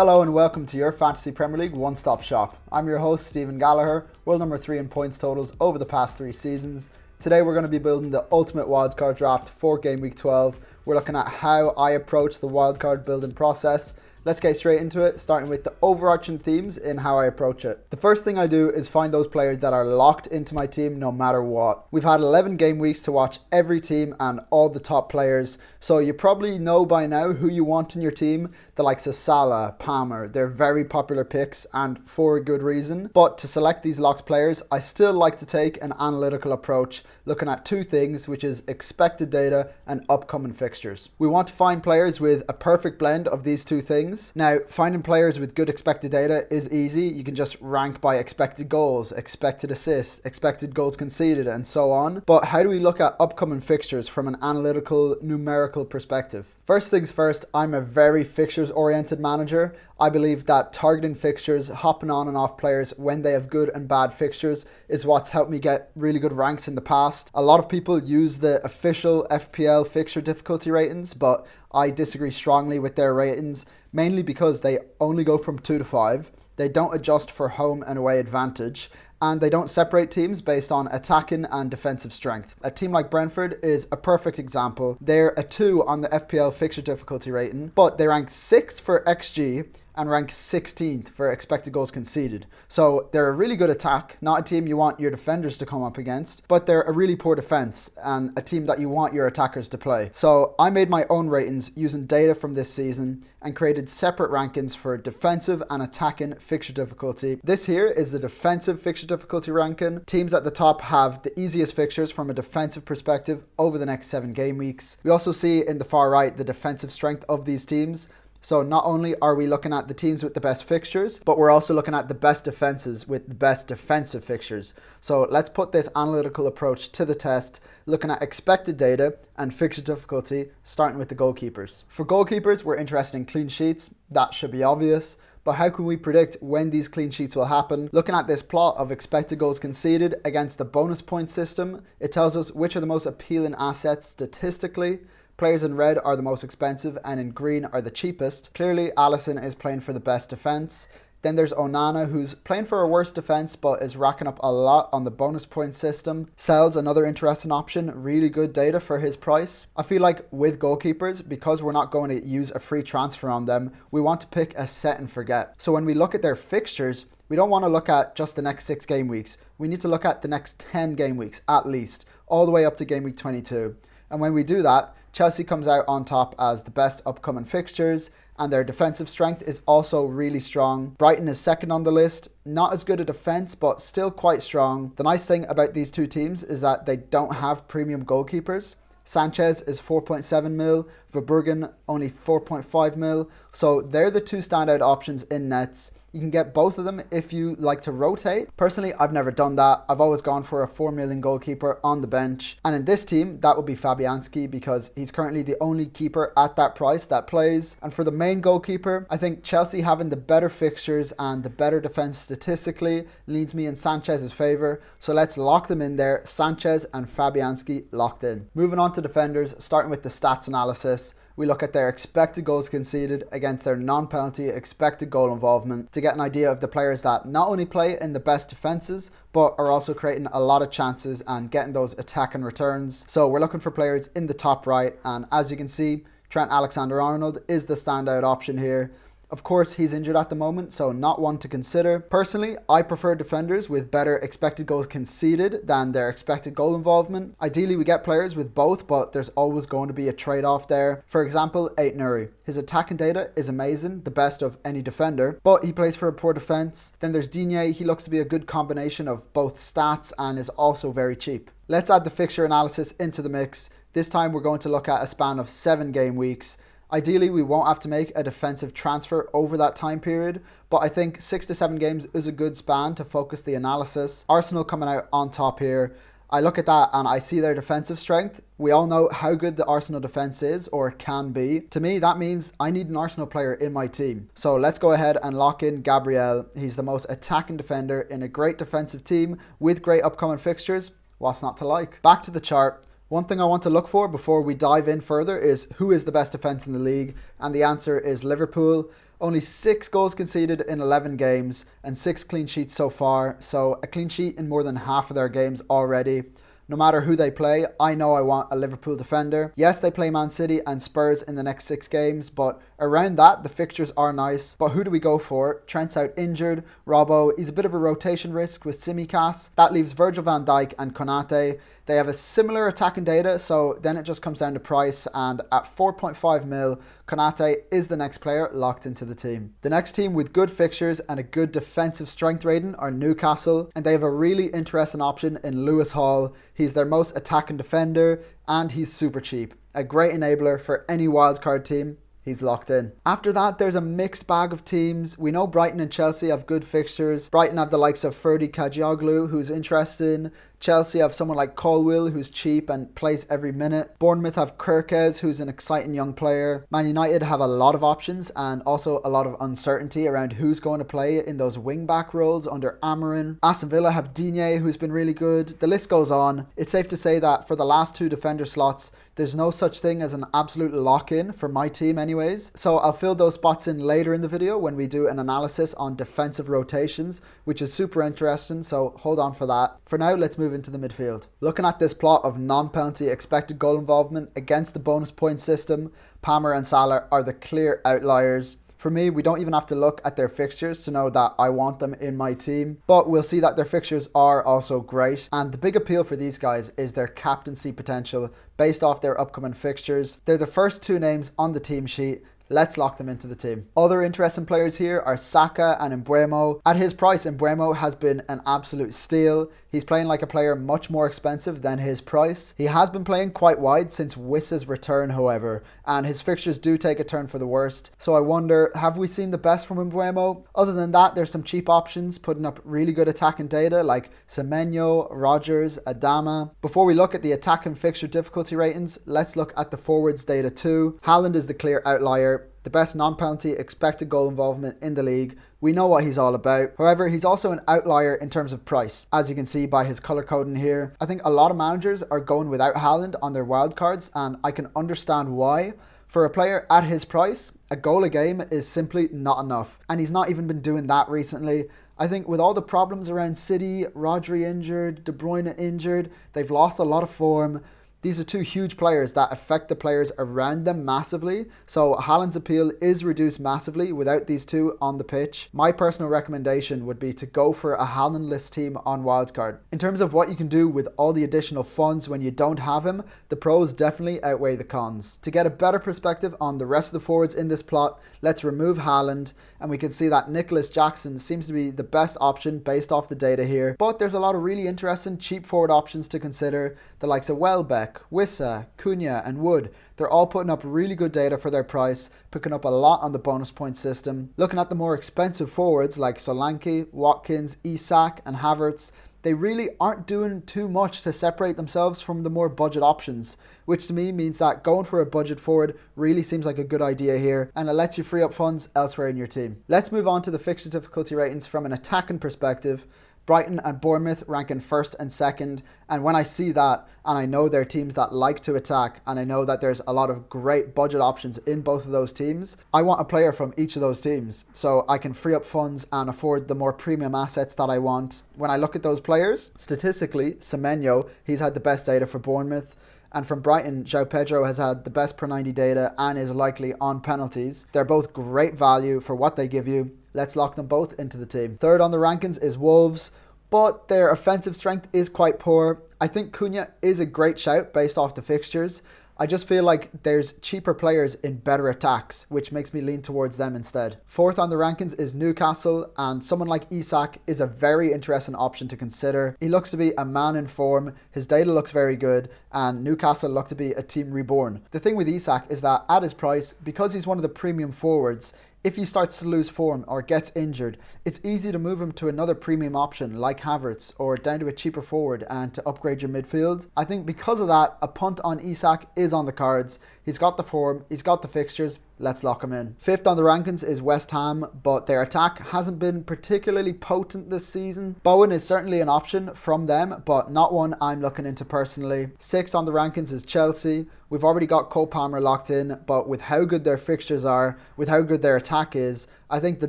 Hello and welcome to your Fantasy Premier League one-stop shop. I'm your host Stephen Gallagher, world number 3 in points totals over the past 3 seasons. Today we're going to be building the ultimate wildcard draft for Game Week 12. We're looking at how I approach the wildcard building process. Let's get straight into it, starting with the overarching themes in how I approach it. The first thing I do is find those players that are locked into my team no matter what. We've had 11 game weeks to watch every team and all the top players, so you probably know by now who you want in your team. The likes of Salah, Palmer, they're very popular picks and for a good reason. But to select these locked players, I still like to take an analytical approach, looking at two things, which is expected data and upcoming fixtures. We want to find players with a perfect blend of these two things. Now, finding players with good expected data is easy. You can just rank by expected goals, expected assists, expected goals conceded, and so on. But how do we look at upcoming fixtures from an analytical, numerical perspective? First things first, I'm a very fixtures-oriented manager. I believe that targeting fixtures, hopping on and off players when they have good and bad fixtures is what's helped me get really good ranks in the past. A lot of people use the official FPL fixture difficulty ratings, but I disagree strongly with their ratings, mainly because they only go from 2 to 5. They don't adjust for home and away advantage, and they don't separate teams based on attacking and defensive strength. A team like Brentford is a perfect example. They're a 2 on the FPL fixture difficulty rating, but they rank 6th for XG and rank 16th for expected goals conceded. So they're a really good attack, not a team you want your defenders to come up against, but they're a really poor defense and a team that you want your attackers to play. So I made my own ratings using data from this season and created separate rankings for defensive and attacking fixture difficulty. This here is the defensive fixture difficulty ranking. Teams at the top have the easiest fixtures from a defensive perspective over the next 7 game weeks. We also see in the far right the defensive strength of these teams. So not only are we looking at the teams with the best fixtures, but we're also looking at the best defenses with the best defensive fixtures. So let's put this analytical approach to the test, looking at expected data and fixture difficulty, starting with the goalkeepers. For goalkeepers, we're interested in clean sheets. That should be obvious. But how can we predict when these clean sheets will happen? Looking at this plot of expected goals conceded against the bonus point system, it tells us which are the most appealing assets statistically. Players in red are the most expensive and in green are the cheapest. Clearly, Alisson is playing for the best defense. Then there's Onana, who's playing for a worse defense but is racking up a lot on the bonus point system. Sells another interesting option, really good data for his price. I feel like with goalkeepers, because we're not going to use a free transfer on them, we want to pick a set and forget. So when we look at their fixtures, we don't want to look at just the next 6 game weeks. We need to look at the next 10 game weeks at least, all the way up to game week 22. And when we do that, Chelsea comes out on top as the best upcoming fixtures, and their defensive strength is also really strong. Brighton is second on the list, not as good a defense, but still quite strong. The nice thing about these two teams is that they don't have premium goalkeepers. Sanchez is 4.7 mil, Verbruggen only 4.5 mil, so they're the two standout options in nets. You can get both of them if you like to rotate. Personally, I've never done that. I've always gone for a 4 million goalkeeper on the bench. And in this team, that would be Fabianski because he's currently the only keeper at that price that plays. And for the main goalkeeper, I think Chelsea having the better fixtures and the better defense statistically leads me in Sanchez's favor. So let's lock them in there. Sanchez and Fabianski locked in. Moving on to defenders, starting with the stats analysis. We look at their expected goals conceded against their non-penalty expected goal involvement to get an idea of the players that not only play in the best defenses, but are also creating a lot of chances and getting those attacking returns. So we're looking for players in the top right, and as you can see, Trent Alexander-Arnold is the standout option here. Of course, he's injured at the moment, so not one to consider. Personally, I prefer defenders with better expected goals conceded than their expected goal involvement. Ideally, we get players with both, but there's always going to be a trade-off there. For example, Aït-Nouri. His attacking data is amazing, the best of any defender, but he plays for a poor defense. Then there's Digne. He looks to be a good combination of both stats and is also very cheap. Let's add the fixture analysis into the mix. This time, we're going to look at a span of 7 game weeks. Ideally, we won't have to make a defensive transfer over that time period, but I think 6 to 7 games is a good span to focus the analysis. Arsenal coming out on top here. I look at that and I see their defensive strength. We all know how good the Arsenal defense is or can be. To me, that means I need an Arsenal player in my team. So let's go ahead and lock in Gabriel. He's the most attacking defender in a great defensive team with great upcoming fixtures. What's not to like? Back to the chart. One thing I want to look for before we dive in further is who is the best defence in the league, and the answer is Liverpool. Only 6 goals conceded in 11 games and 6 clean sheets so far, so a clean sheet in more than half of their games already. No matter who they play, I know I want a Liverpool defender. Yes, they play Man City and Spurs in the next 6 games, but around that, the fixtures are nice. But who do we go for? Trent's out injured. Robbo, he's a bit of a rotation risk with Tsimikas. That leaves Virgil van Dijk and Konate. They have a similar attacking data, so then it just comes down to price, and at 4.5 mil, Konate is the next player locked into the team. The next team with good fixtures and a good defensive strength rating are Newcastle, and they have a really interesting option in Lewis Hall. He's their most attacking defender, and he's super cheap. A great enabler for any wildcard team. He's locked in. After that, there's a mixed bag of teams. We know Brighton and Chelsea have good fixtures. Brighton have the likes of Ferdi Kadioglu, who's interesting. Chelsea have someone like Colwill, who's cheap and plays every minute. Bournemouth have Kirkes, who's an exciting young player. Man United have a lot of options and also a lot of uncertainty around who's going to play in those wing-back roles under Amorim. Aston Villa have Digne, who's been really good. The list goes on. It's safe to say that for the last 2 defender slots, there's no such thing as an absolute lock-in for my team anyways. So I'll fill those spots in later in the video when we do an analysis on defensive rotations, which is super interesting, so hold on for that. For now, let's move into the midfield. Looking at this plot of non-penalty expected goal involvement against the bonus point system, Palmer and Salah are the clear outliers. For me, we don't even have to look at their fixtures to know that I want them in my team, but we'll see that their fixtures are also great, and the big appeal for these guys is their captaincy potential based off their upcoming fixtures. They're the first 2 names on the team sheet. Let's lock them into the team. Other interesting players here are Saka and Mbeumo. At his price, Mbeumo has been an absolute steal. He's playing like a player much more expensive than his price. He has been playing quite wide since Wissa's return, however, and his fixtures do take a turn for the worst. So I wonder, have we seen the best from Mbeumo? Other than that, there's some cheap options putting up really good attacking data like Semenyo, Rogers, Adama. Before we look at the attack and fixture difficulty ratings, let's look at the forwards data too. Haaland is the clear outlier. The best non-penalty expected goal involvement in the league. We know what he's all about. However, he's also an outlier in terms of price, as you can see by his color coding here. I think a lot of managers are going without Haaland on their wildcards, and I can understand why. For a player at his price, a goal a game is simply not enough, and he's not even been doing that recently. I think with all the problems around City, Rodri injured, De Bruyne injured, they've lost a lot of form. These are 2 huge players that affect the players around them massively, so Haaland's appeal is reduced massively without these 2 on the pitch. My personal recommendation would be to go for a Haaland-less team on wildcard. In terms of what you can do with all the additional funds when you don't have him, the pros definitely outweigh the cons. To get a better perspective on the rest of the forwards in this plot, let's remove Haaland, and we can see that Nicholas Jackson seems to be the best option based off the data here. But there's a lot of really interesting cheap forward options to consider, the likes of Welbeck, Wissa, Cunha and Wood. They're all putting up really good data for their price, picking up a lot on the bonus point system. Looking at the more expensive forwards like Solanke, Watkins, Isak and Havertz, they really aren't doing too much to separate themselves from the more budget options, which to me means that going for a budget forward really seems like a good idea here, and it lets you free up funds elsewhere in your team. Let's move on to the fixture difficulty ratings from an attacking perspective. Brighton and Bournemouth rank in 1st and 2nd, and when I see that, and I know they're teams that like to attack, and I know that there's a lot of great budget options in both of those teams, I want a player from each of those teams, so I can free up funds and afford the more premium assets that I want. When I look at those players, statistically, Semenyo, he's had the best data for Bournemouth, and from Brighton, João Pedro has had the best per 90 data and is likely on penalties. They're both great value for what they give you. Let's lock them both into the team. 3rd on the rankings is Wolves, but their offensive strength is quite poor. I think Cunha is a great shout based off the fixtures. I just feel like there's cheaper players in better attacks, which makes me lean towards them instead. 4th on the rankings is Newcastle, and someone like Isak is a very interesting option to consider. He looks to be a man in form, his data looks very good, and Newcastle look to be a team reborn. The thing with Isak is that at his price, because he's one of the premium forwards, if he starts to lose form or gets injured, it's easy to move him to another premium option like Havertz or down to a cheaper forward and to upgrade your midfield. I think because of that, a punt on Isak is on the cards. He's got the form, he's got the fixtures, let's lock them in. Fifth on the rankings is West Ham, but their attack hasn't been particularly potent this season. Bowen is certainly an option from them, but not one I'm looking into personally. Sixth on the rankings is Chelsea. We've already got Cole Palmer locked in, but with how good their fixtures are, with how good their attack is, I think the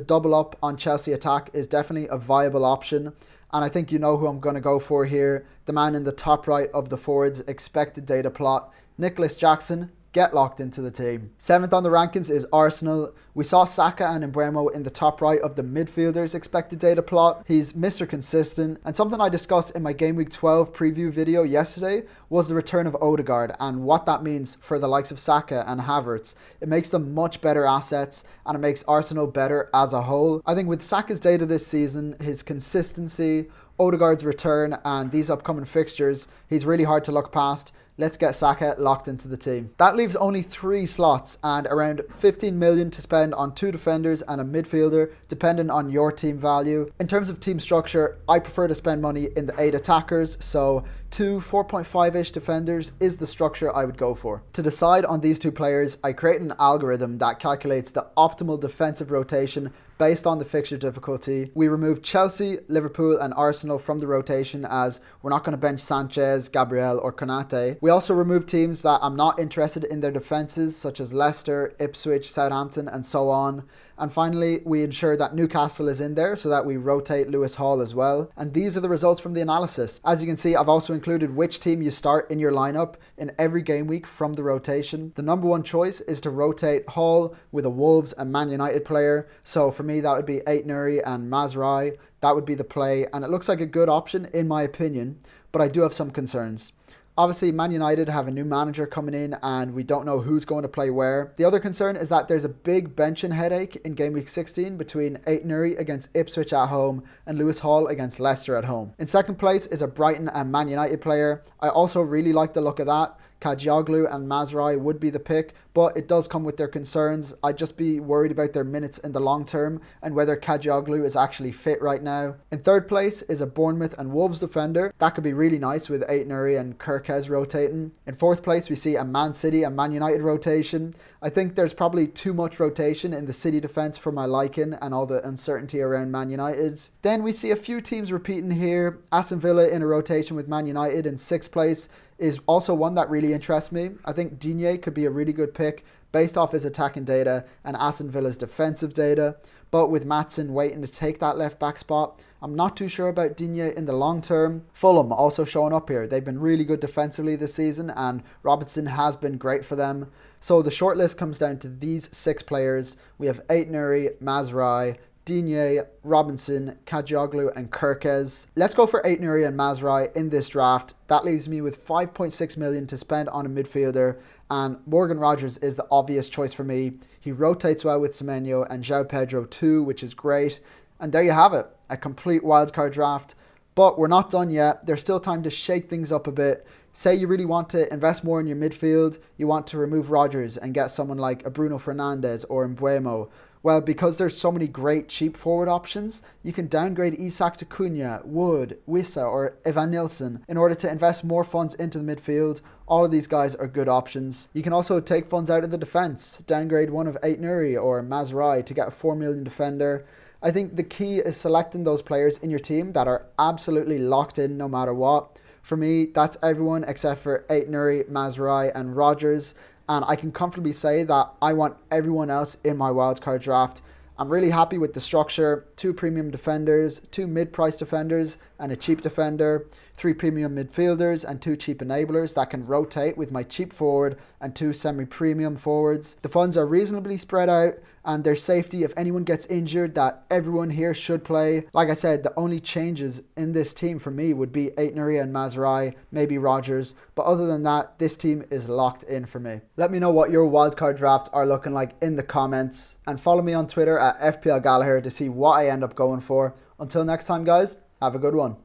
double up on Chelsea attack is definitely a viable option. And I think you know who I'm going to go for here. The man in the top right of the forwards expected data plot, Nicholas Jackson. Get locked into the team. Seventh on the rankings is Arsenal. We saw Saka and Mbeumo in the top right of the midfielders expected data plot. He's Mr. Consistent, and something I discussed in my Gameweek 12 preview video yesterday was the return of Odegaard and what that means for the likes of Saka and Havertz. It makes them much better assets and it makes Arsenal better as a whole. I think with Saka's data this season, his consistency, Odegaard's return and these upcoming fixtures, he's really hard to look past. Let's get Saka locked into the team. That leaves only 3 slots and around 15 million to spend on 2 defenders and a midfielder, depending on your team value. In terms of team structure, I prefer to spend money in the 8 attackers, so 2 4.5-ish defenders is the structure I would go for. To decide on these 2 players, I create an algorithm that calculates the optimal defensive rotation based on the fixture difficulty. We remove Chelsea, Liverpool and Arsenal from the rotation as we're not going to bench Sanchez, Gabriel or Konate. We also remove teams that I'm not interested in their defences, such as Leicester, Ipswich, Southampton and so on. And finally, we ensure that Newcastle is in there so that we rotate Lewis Hall as well. And these are the results from the analysis. As you can see, I've also included which team you start in your lineup in every game week from the rotation. The number 1 choice is to rotate Hall with a Wolves and Man United player. So for me, that would be Aït-Nouri and Mazraoui. That would be the play. And it looks like a good option in my opinion, but I do have some concerns. Obviously, Man United have a new manager coming in and we don't know who's going to play where. The other concern is that there's a big benching headache in Game Week 16 between Aït-Nouri against Ipswich at home and Lewis Hall against Leicester at home. In second place is a Brighton and Man United player. I also really like the look of that. Kadioglu and Mazraoui would be the pick, but it does come with their concerns. I'd just be worried about their minutes in the long term and whether Kadioglu is actually fit right now. In third place is a Bournemouth and Wolves defender. That could be really nice with Aït-Nouri and Kirkez rotating. In fourth place, we see a Man City and Man United rotation. I think there's probably too much rotation in the City defence for my liking and all the uncertainty around Man United. Then we see a few teams repeating here. Aston Villa in a rotation with Man United in sixth place is also one that really interests me. I think Digne could be a really good pick based off his attacking data and Aston Villa's defensive data. But with Maatsen waiting to take that left back spot, I'm not too sure about Digne in the long term. Fulham also showing up here. They've been really good defensively this season and Robinson has been great for them. So the shortlist comes down to these 6 players. We have Aït-Nouri, Mazraoui, Digne, Robinson, Kadioglu and Kirkez. Let's go for Aït-Nouri and Mazraoui in this draft. That leaves me with 5.6 million to spend on a midfielder and Morgan Rogers is the obvious choice for me. He rotates well with Semenyo and João Pedro too, which is great. And there you have it, a complete wildcard draft. But we're not done yet. There's still time to shake things up a bit. Say you really want to invest more in your midfield, you want to remove Rogers and get someone like a Bruno Fernandes or Mbeumo. Well, because there's so many great cheap forward options, you can downgrade Isak to Cunha, Wood, Wissa or Evan Nilsson in order to invest more funds into the midfield. All of these guys are good options. You can also take funds out of the defence, downgrade one of Aït-Nouri or Mazraoui to get a 4 million defender. I think the key is selecting those players in your team that are absolutely locked in no matter what. For me, that's everyone except for Aït-Nouri, Mazraoui and Rogers. And I can comfortably say that I want everyone else in my wildcard draft. I'm really happy with the structure. 2 premium defenders, 2 mid-price defenders and a cheap defender, 3 premium midfielders and 2 cheap enablers that can rotate with my cheap forward and 2 semi-premium forwards. The funds are reasonably spread out and there's safety if anyone gets injured that everyone here should play. Like I said, the only changes in this team for me would be Aït-Nouri and Mazraoui, maybe Rogers. But other than that, this team is locked in for me. Let me know what your wildcard drafts are looking like in the comments. And follow me on Twitter at FPL Gallagher to see what I end up going for. Until next time guys, have a good one.